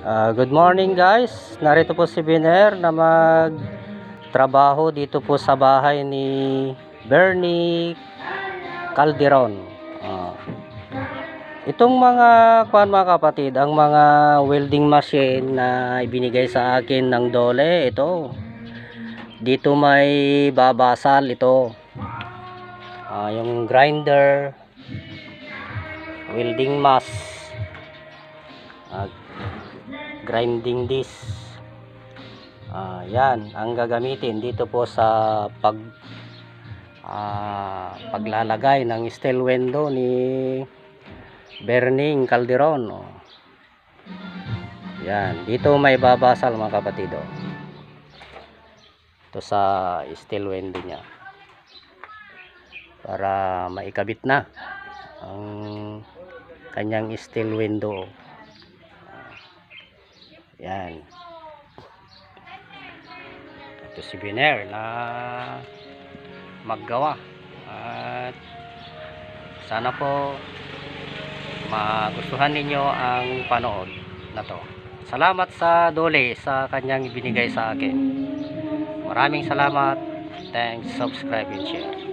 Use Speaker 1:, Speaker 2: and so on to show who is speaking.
Speaker 1: Good morning guys, narito po si Biner na magtrabaho dito po sa bahay ni Bernie Calderon. Itong mga mga kapatid, ang mga welding machine na ibinigay sa akin ng Dole, ito dito may babasal ito, yung grinder, welding mask, grinding disc. Yan ang gagamitin dito po sa paglalagay ng steel window ni Bernie Calderon. Yan, dito may babasal mga kapatid. Ito sa steel window niya para maikabit na ang kanyang steel window. Yan. Ito si Biner na maggawa, at sana po magustuhan ninyo ang panood na to. Salamat sa Dole sa kanyang ibinigay sa akin. Maraming salamat. Thanks, subscribe and share.